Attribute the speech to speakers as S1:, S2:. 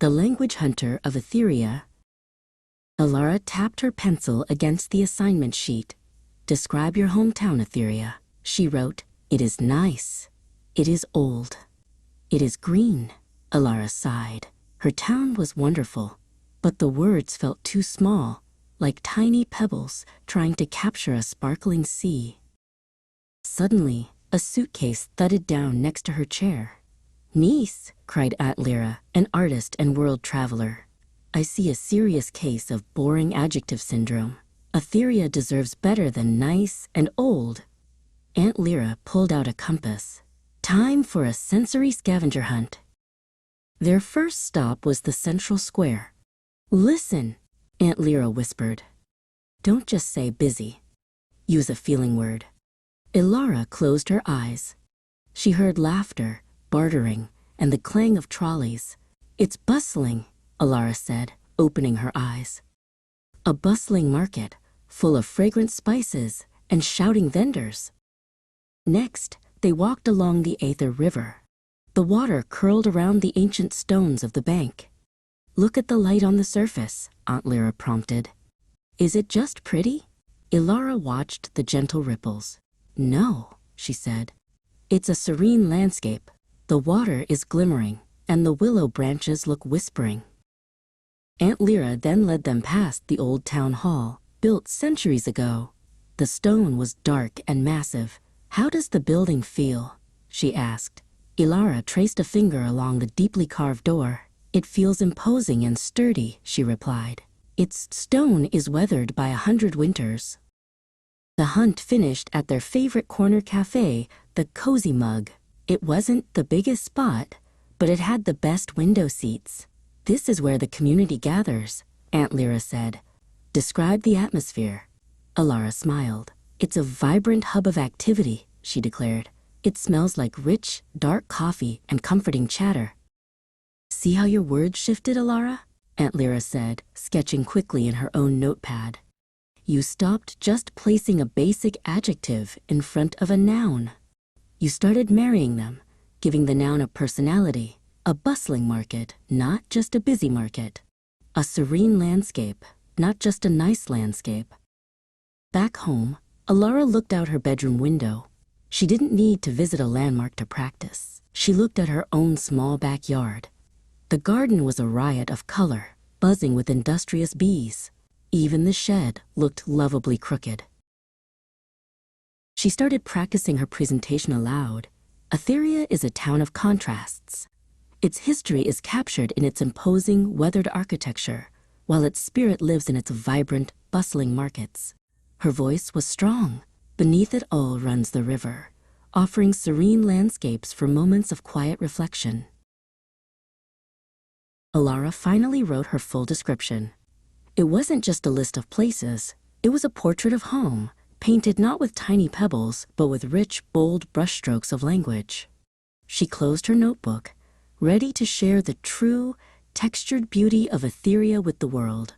S1: The language hunter of Etheria. Alara tapped her pencil against the assignment sheet. Describe your hometown, Etheria. She wrote, It is nice. It is old. It is green. Alara sighed. Her town was wonderful, but the words felt too small, like tiny pebbles trying to capture a sparkling sea. Suddenly, a suitcase thudded down next to her chair. Niece, cried Aunt Lyra, an artist and world traveler. I see a serious case of boring adjective syndrome. Etheria deserves better than nice and old. Aunt Lyra pulled out a compass. Time for a sensory scavenger hunt. Their first stop was the central square. Listen, Aunt Lyra whispered. Don't just say busy. Use a feeling word. Alara closed her eyes. She heard laughter, bartering, and the clang of trolleys. It's bustling, Alara said, opening her eyes. A bustling market, full of fragrant spices and shouting vendors. Next, they walked along the Aether River. The water curled around the ancient stones of the bank. Look at the light on the surface, Aunt Lyra prompted. Is it just pretty? Alara watched the gentle ripples. No, she said. It's a serene landscape. The water is glimmering, and the willow branches look whispering. Aunt Lyra then led them past the old town hall, built centuries ago. The stone was dark and massive. How does the building feel? She asked. Alara traced a finger along the deeply carved door. It feels imposing and sturdy, she replied. Its stone is weathered by 100 winters. The hunt finished at their favorite corner cafe, the Cozy Mug. It wasn't the biggest spot, but it had the best window seats. This is where the community gathers, Aunt Lyra said. Describe the atmosphere. Alara smiled. It's a vibrant hub of activity, she declared. It smells like rich, dark coffee and comforting chatter. See how your words shifted, Alara? Aunt Lyra said, sketching quickly in her own notepad. You stopped just placing a basic adjective in front of a noun. You started marrying them, giving the noun a personality, a bustling market, not just a busy market. A serene landscape, not just a nice landscape. Back home, Alara looked out her bedroom window. She didn't need to visit a landmark to practice. She looked at her own small backyard. The garden was a riot of color, buzzing with industrious bees. Even the shed looked lovably crooked. She started practicing her presentation aloud. Etheria is a town of contrasts. Its history is captured in its imposing, weathered architecture, while its spirit lives in its vibrant, bustling markets. Her voice was strong. Beneath it all runs the river, offering serene landscapes for moments of quiet reflection. Alara finally wrote her full description. It wasn't just a list of places. It was a portrait of home, painted not with tiny pebbles, but with rich, bold brushstrokes of language. She closed her notebook, ready to share the true, textured beauty of Etheria with the world.